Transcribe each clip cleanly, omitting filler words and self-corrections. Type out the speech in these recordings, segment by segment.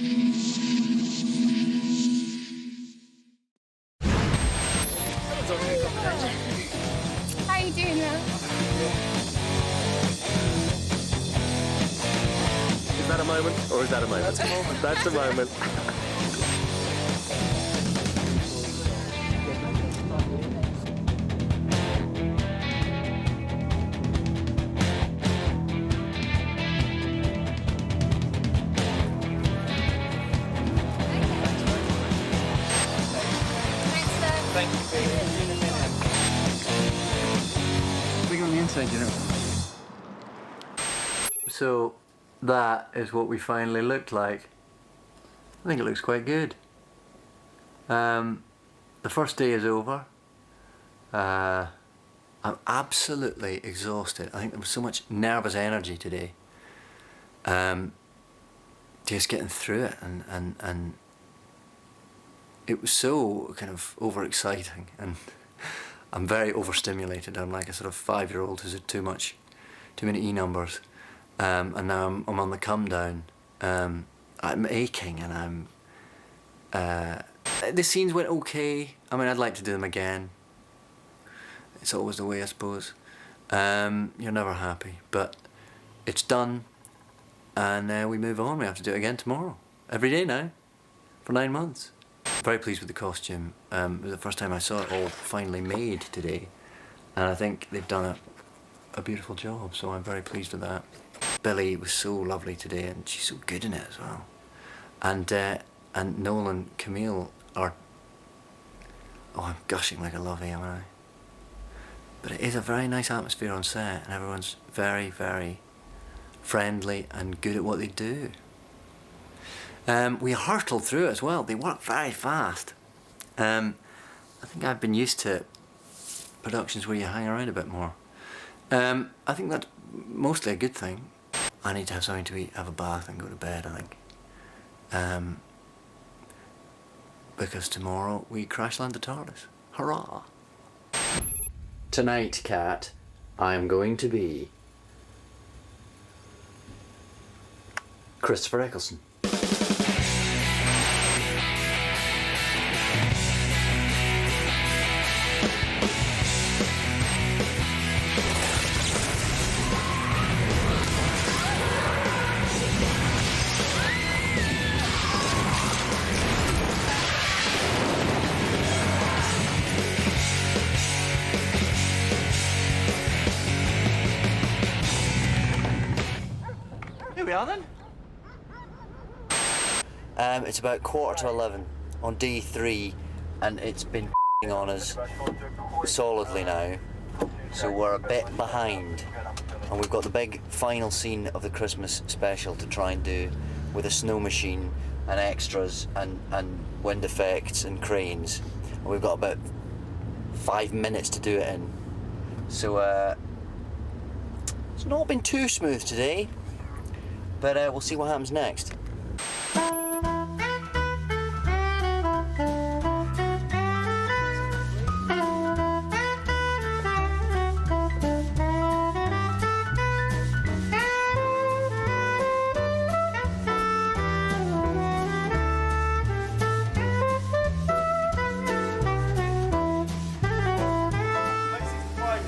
How are you doing now? Is that a moment, or is that a moment? That's a moment. That's a moment. Thank you. Big on the inside, you know. So that is what we finally looked like. I think it looks quite good. The first day is over. I'm absolutely exhausted. I think there was so much nervous energy today. Just getting through it, and it was so kind of overexciting, and I'm very overstimulated. I'm like a sort of 5-year-old who's had too many E numbers, and now I'm on the come down. I'm aching, and the scenes went okay. I mean, I'd like to do them again. It's always the way, I suppose. You're never happy, but it's done, and we move on. We have to do it again tomorrow, every day now, for 9 months. Very pleased with the costume. It was the first time I saw it all finally made today, and I think they've done a beautiful job, so I'm very pleased with that. Billy was so lovely today, and she's so good in it as well. And Noel and Camille are... Oh, I'm gushing like a lovey, am I? But it is a very nice atmosphere on set, and everyone's very, very friendly and good at what they do. We hurtled through it as well. They work very fast. I think I've been used to productions where you hang around a bit more. I think that's mostly a good thing. I need to have something to eat, have a bath and go to bed, I think. Because tomorrow we crash land the TARDIS. Hurrah! Tonight, Kat, I am going to be Christopher Eccleston. Here we are then. It's about 11:15 on D3, and it's been on us solidly now, so we're a bit behind, and we've got the big final scene of the Christmas special to try and do with a snow machine and extras and wind effects and cranes, and we've got about 5 minutes to do it in, so it's not been too smooth today, but we'll see what happens next.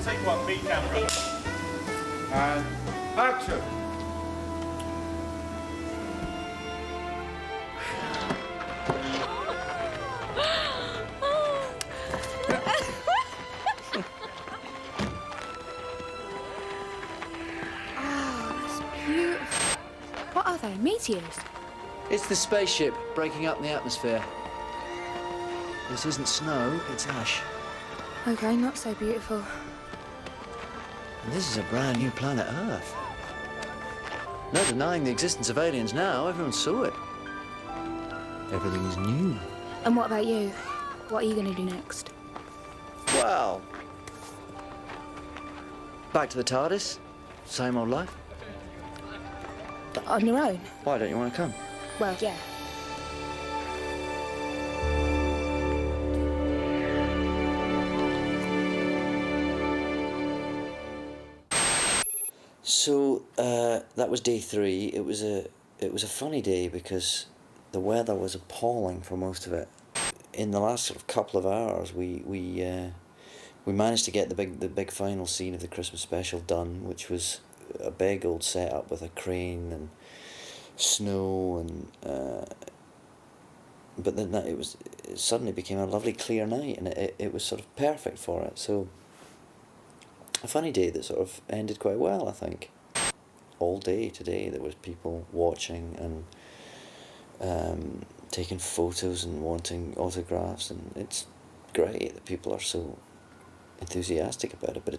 Take one, B camera. And action. What are they? Meteors? It's the spaceship breaking up the atmosphere. This isn't snow, it's ash. Okay, not so beautiful. And this is a brand new planet Earth. No denying the existence of aliens now, everyone saw it. Everything is new. And what about you? What are you going to do next? Well, back to the TARDIS, same old life. But on your own? Why don't you want to come? Well, yeah. So that was day 3. It was a funny day because the weather was appalling for most of it. In the last sort of couple of hours, we managed to get the big final scene of the Christmas special done, which was a big old setup with a crane and snow and. But then it suddenly became a lovely clear night, and it was sort of perfect for it. So a funny day that sort of ended quite well, I think. All day today there was people watching and taking photos and wanting autographs, and it's great that people are so enthusiastic about it, but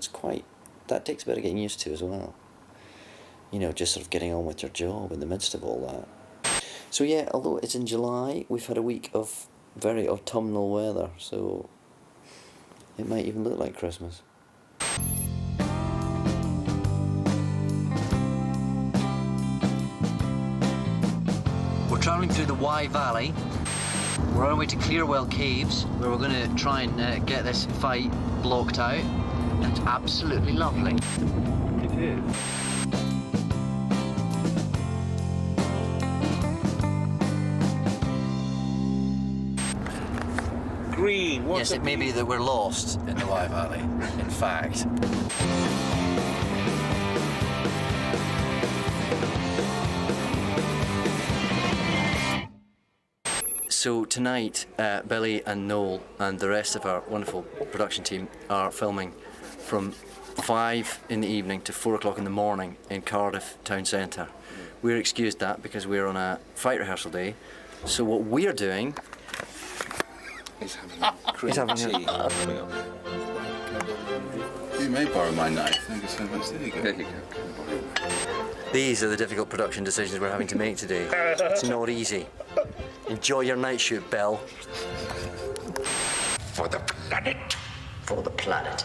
that takes a bit of getting used to as well. You know, just sort of getting on with your job in the midst of all that. So yeah, although it's in July, we've had a week of very autumnal weather, so it might even look like Christmas. We're travelling through the Wye Valley. We're on our way to Clearwell Caves, where we're going to try and get this fight blocked out. And it's absolutely lovely. It is. Green. Yes, it may be that we're lost in the Wye Valley, in fact. So tonight, Billy and Noel and the rest of our wonderful production team are filming from 5 in the evening to 4 o'clock in the morning in Cardiff town centre. We're excused that because we're on a fight rehearsal day. So what we're doing He's having tea. You may borrow my knife. Thank you so much. There you go. There you go. These are the difficult production decisions we're having to make today. It's not easy. Enjoy your night shoot, Belle. For the planet. For the planet.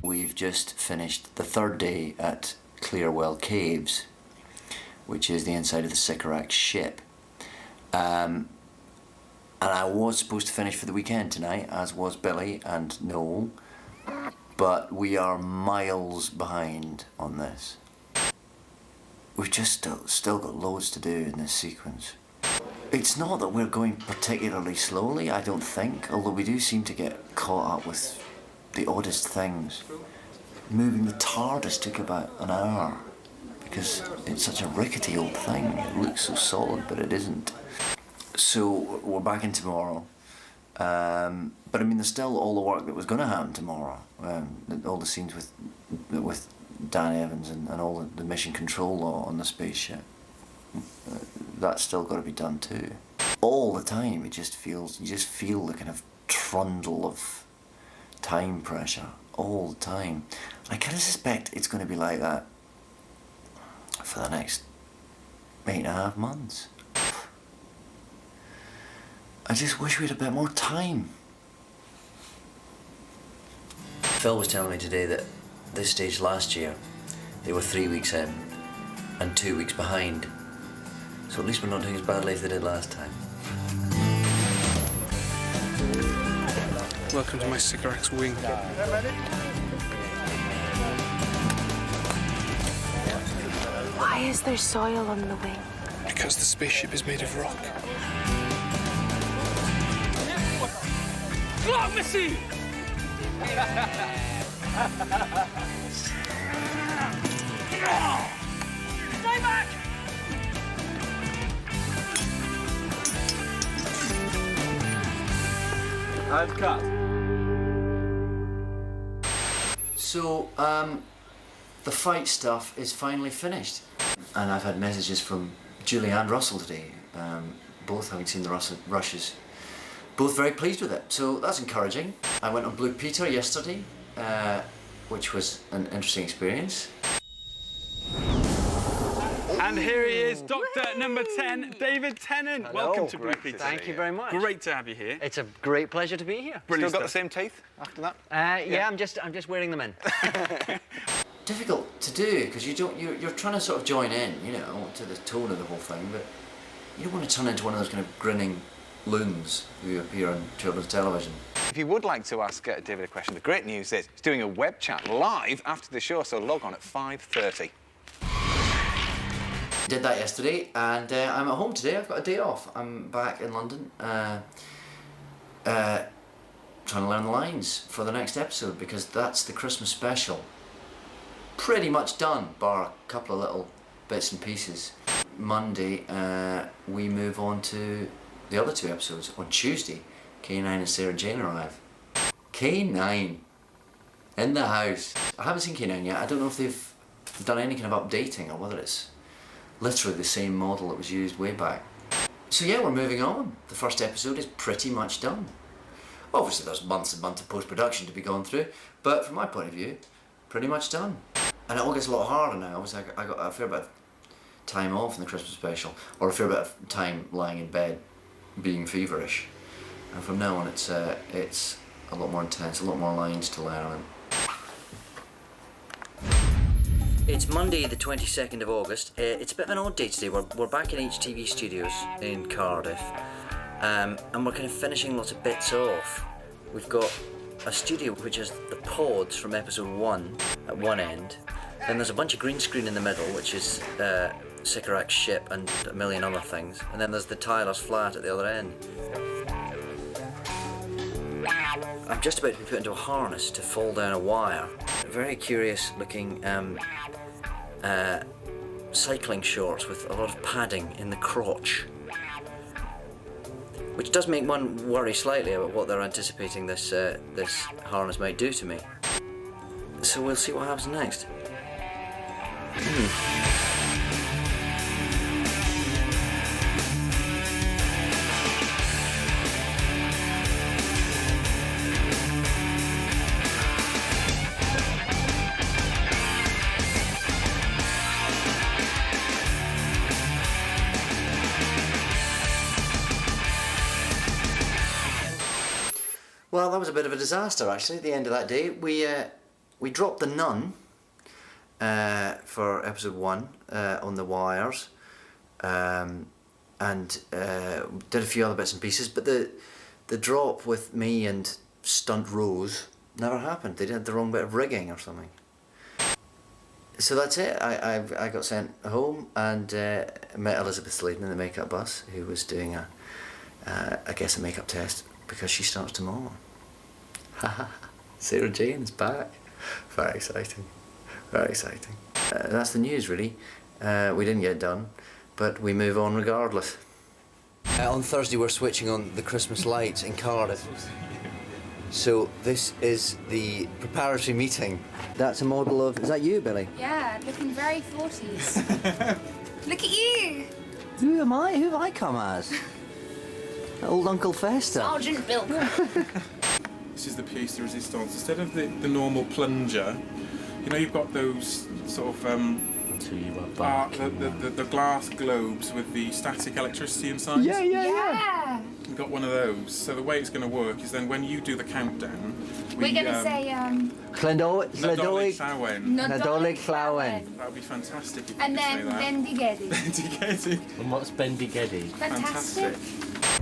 We've just finished the third day at Clearwell Caves, which is the inside of the Sycorax ship. And I was supposed to finish for the weekend tonight, as was Billy and Noel, but we are miles behind on this. We've just still got loads to do in this sequence. It's not that we're going particularly slowly, I don't think, although we do seem to get caught up with the oddest things. Moving the TARDIS took about an hour because it's such a rickety old thing. It looks so solid, but it isn't. So we're back in tomorrow. But I mean, there's still all the work that was going to happen tomorrow. All the scenes with Dan Evans and all the mission control law on the spaceship. That's still got to be done too. All the time, you just feel the kind of trundle of time pressure all the time. I kind of suspect it's going to be like that for the next 8.5 months. I just wish we had a bit more time. Phil was telling me today that this stage last year they were 3 weeks in and 2 weeks behind. So at least we're not doing as badly as they did last time. Welcome to my Sycorax wing. Why is there soil on the wing? Because the spaceship is made of rock. Block machine! Stay back! And cut. So, the fight stuff is finally finished. And I've had messages from Julie and Russell today, both having seen the rushes. both very pleased with it, so that's encouraging. I went on Blue Peter yesterday, which was an interesting experience. And here he is, Doctor number 10, David Tennant. Hello. Welcome to Blue Peter. Thank you very much. Great to have you here. It's a great pleasure to be here. Brilliant Still got the stuff. same teeth after that? Yeah, I'm just wearing them in. Difficult to do because you're trying to sort of join in, you know, to the tone of the whole thing, but you don't want to turn into one of those kind of grinning loons who appear on children's television. If you would like to ask David a question, the great news is he's doing a web chat live after the show, so log on at 5:30. Did that yesterday, and I'm at home today. I've got a day off. I'm back in London, trying to learn the lines for the next episode because that's the Christmas special. Pretty much done, bar a couple of little bits and pieces. Monday, we move on to the other 2 episodes. On Tuesday, K9 and Sarah Jane arrive. K9 in the house. I haven't seen K9 yet. I don't know if they've done any kind of updating or whether it's literally the same model that was used way back. So yeah, we're moving on. The first episode is pretty much done. Obviously there's months and months of post-production to be gone through, but from my point of view, pretty much done. And it all gets a lot harder now. Obviously I got a fair bit of time off in the Christmas special, or a fair bit of time lying in bed being feverish. And from now on it's a lot more intense, a lot more lines to learn. It's Monday the 22nd of August. It's a bit of an odd day today. We're back in HTV Studios in Cardiff, and we're kind of finishing lots of bits off. We've got a studio which has the pods from episode 1 at one end, then there's a bunch of green screen in the middle which is Sycorax's ship and a million other things, and then there's the Tyler's flat at the other end. I'm just about to be put into a harness to fall down a wire. Very curious looking cycling shorts with a lot of padding in the crotch, which does make one worry slightly about what they're anticipating this harness might do to me. So we'll see what happens next. Well, that was a bit of a disaster actually. At the end of that day, we dropped the nun for episode 1 on the wires, and did a few other bits and pieces. But the drop with me and Stunt Rose never happened. They did the wrong bit of rigging or something. So that's it. I got sent home and met Elizabeth Sladen in the makeup bus, who was doing I guess a makeup test because she starts tomorrow. Sarah Jane is back. Very exciting. Very exciting. That's the news really. We didn't get done, but we move on regardless. On Thursday we're switching on the Christmas lights in Cardiff. So this is the preparatory meeting. That's a model of... Is that you, Billy? Yeah, looking very 40s. Look at you! Who am I? Who have I come as? Old Uncle Fester. Sergeant Bilk. This is the piece de resistance. Instead of the normal plunger, you know, you've got those sort of the glass globes with the static electricity inside. Yeah. We've got one of those. So the way it's going to work is then when you do the countdown, We're going to say Nadolig Nadolig Llawen. That would be fantastic if you And could say then that. Bendigedi. Bendigedi. And what's Bendigedi? Fantastic.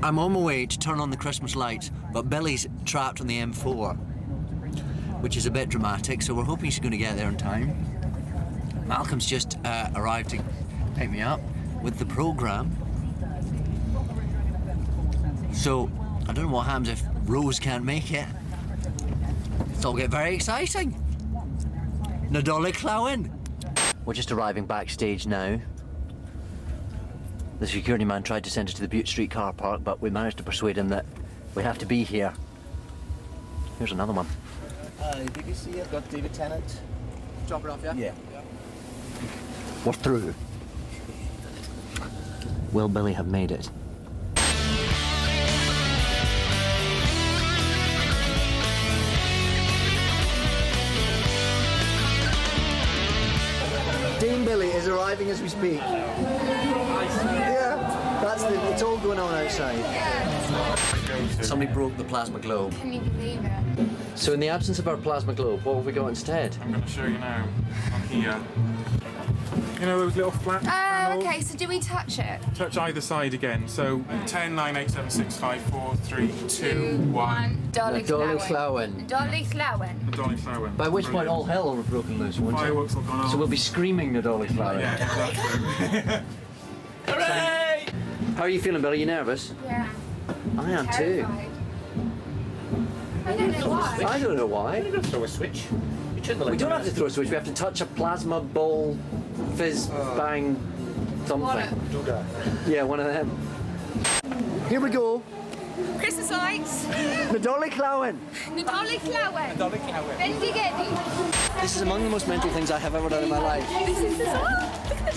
I'm on my way to turn on the Christmas lights, but Billy's trapped on the M4, which is a bit dramatic, so we're hoping she's going to get there in time. Malcolm's just arrived to pick me up with the programme. So, I don't know what happens if Rose can't make it. It'll get very exciting. Nadolig Llawen. We're just arriving backstage now. The security man tried to send us to the Butte Street car park, but we managed to persuade him that we have to be here. Here's another one. BBC, I've got David Tennant. Drop it off, yeah? Yeah. We're through. Will Billy have made it? arriving as we speak. Yeah, it's all going on outside. Somebody broke the plasma globe. Can you believe it? So in the absence of our plasma globe, what have we got instead? I'm going to show you now. On here. You know those little flat panels? Okay, so do we touch it? Touch either side again. So 10, 9, 8, 7, 6, 5, 4, 3, 2, 1. Dolly Dolly Llawen. Dolly Llawen. Dolly Llawen. By which point all hell will have broken loose, won't it? Fireworks will go off. So we'll be screaming the Dolly Llawen. Yeah, exactly. Hooray! How are you feeling, Bill? Are you nervous? Yeah. I am too. Terrified. I don't know why. I don't know why. You don't throw a switch. You turn the We light don't on. have to throw a switch. We have to touch a plasma ball, fizz, bang, something. Yeah, one of them. Here we go. Christmas lights. The Dolly Llawen. Dolly Llawen. Dolly Llawen. Bendigedi. This is among the most mental things I have ever done in my life. This is the song. Look at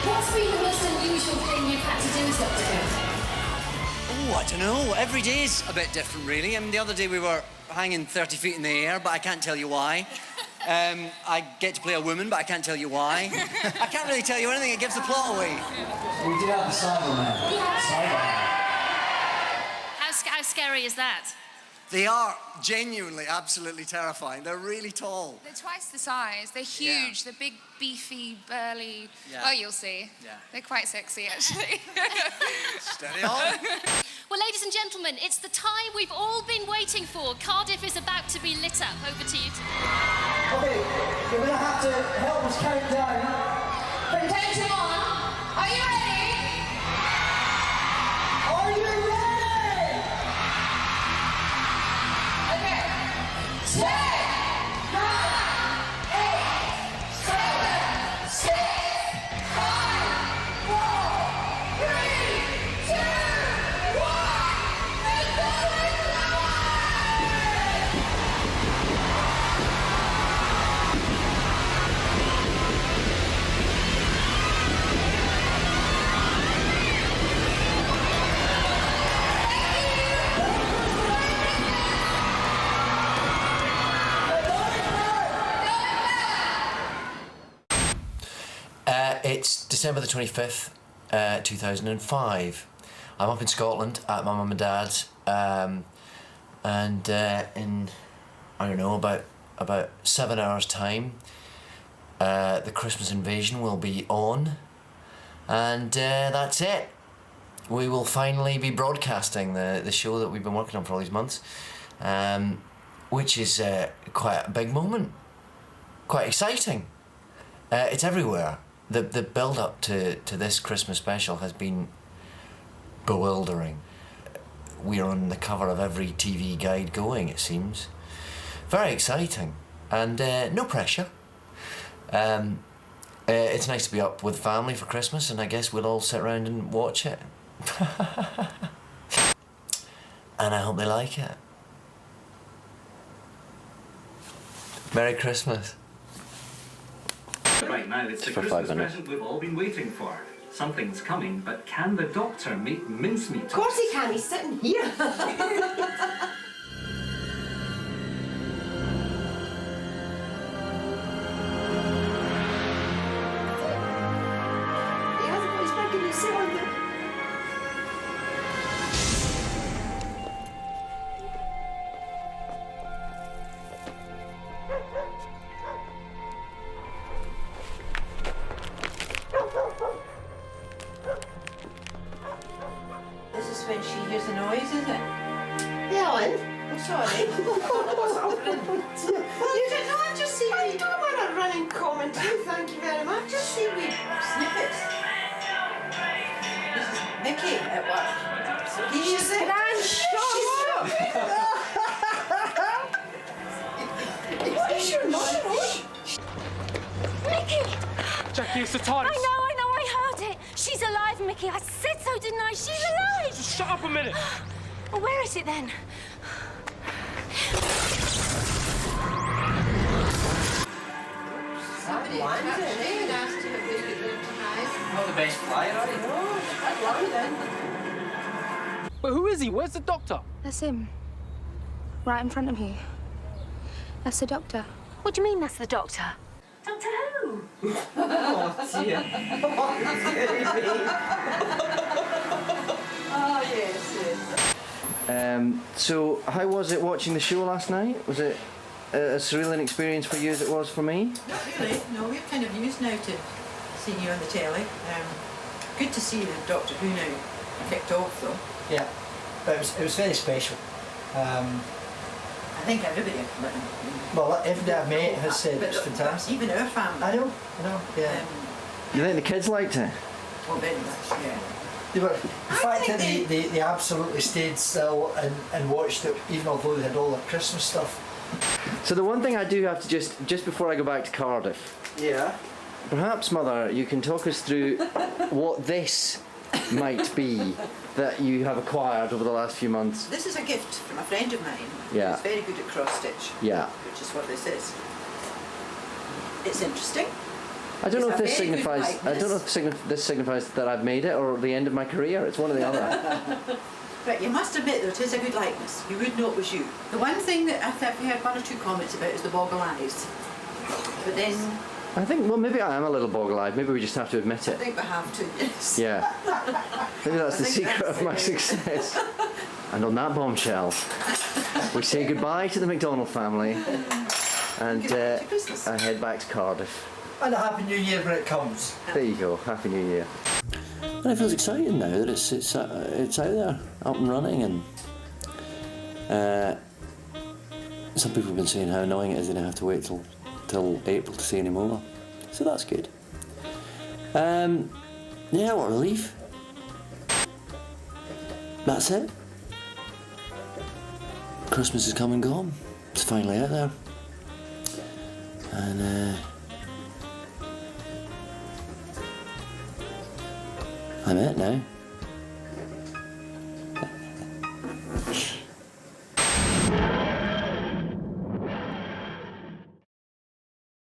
What's been the most unusual thing you've had to do as Doctor? Oh, I don't know. Every day's a bit different, really. I mean, the other day we were hanging 30 feet in the air, but I can't tell you why. I get to play a woman, but I can't tell you why. I can't really tell you anything. It gives the plot away. We do have the Cyberman. How scary is that? They are genuinely, absolutely terrifying. They're really tall. They're twice the size. They're huge. They're big, beefy, burly. Yeah. Oh, you'll see. Yeah. They're quite sexy, actually. Steady on. Well, ladies and gentlemen, it's the time we've all been waiting for. Cardiff is about to be lit up. Over to you. Okay, you're going to have to help us count down. From 10 to 1. Are you ready? Are you ready? Okay. 10, 9, 8, 7, 6, 5, 4, 3, 2, 1. It's December the 25th, 2005. I'm up in Scotland at my mum and dad's, and in, I don't know, about 7 hours' time, the Christmas invasion will be on, and that's it. We will finally be broadcasting the show that we've been working on for all these months, which is quite a big moment, quite exciting. It's everywhere. The build-up to this Christmas special has been bewildering. We're on the cover of every TV guide going, it seems. Very exciting, and no pressure. It's nice to be up with family for Christmas, and I guess we'll all sit around and watch it. And I hope they like it. Merry Christmas. Right now, it's the Christmas present we've all been waiting for. Something's coming, but can the Doctor make mincemeat? Of course he can, he's sitting here. He hasn't got his back in his sit on there. This is when she hears the noise, is it? Ellen, I'm sorry. What's happening? You don't know, I've just seen I don't want a running commentary, thank you very much. Just see wee snippets. This is Mickey at work. He's the grand shot. What is your mother? Mickey! Jackie, it's the TARDIS. I know, I heard it. She's alive, Mickey. I said so, didn't I? She's alive. Just shut up a minute. Well, where is it then? Somebody wants it. They asked him if we could look tonight. the best flyer, are you? I'd love it then. But who is he? Where's the doctor? That's him. Right in front of you. That's the doctor. What do you mean that's the doctor? Doctor Who? Oh, dear. Oh, yes, yes. So, how was it watching the show last night? Was it as surreal an experience for you as it was for me? Not really. No, we're kind of used now to seeing you on the telly. Good to see the Doctor Who now kicked off, though. Yeah, but it was very special. I think everybody, Well, everybody I've met has said it's fantastic. Even our family. I know, yeah. You think the kids liked it? Well, very much, yeah. They were, the fact that they absolutely stayed still and watched it, even although they had all their Christmas stuff. So the one thing I do have to just before I go back to Cardiff. Yeah. Perhaps, Mother, you can talk us through what this might be that you have acquired over the last few months. This is a gift from a friend of mine. Yeah. Who's very good at cross stitch. Yeah. Which is what this is. It's interesting. I don't know It's if a this very good signifies. I don't know if this signifies that I've made it or the end of my career. It's one or the other. But you must admit, though, it is a good likeness. You would know it was you. The one thing that I've heard one or two comments about is the boggle eyes. But then... I think, well, maybe I am a little boggle-eyed. Maybe we just have to admit I it. think we have to, yes. Yeah. Maybe that's the I think secret that's of my it. success. And on that bombshell, we say goodbye to the McDonald family and I head back to Cardiff. And a Happy New Year when it comes. There you go. Happy New Year. And it feels exciting now that it's out there, up and running, and some people have been saying how annoying it is they don't have to wait till April to see any more. So that's good. Yeah, what a relief. That's it. Christmas is come and gone. It's finally out there. And I'm it now.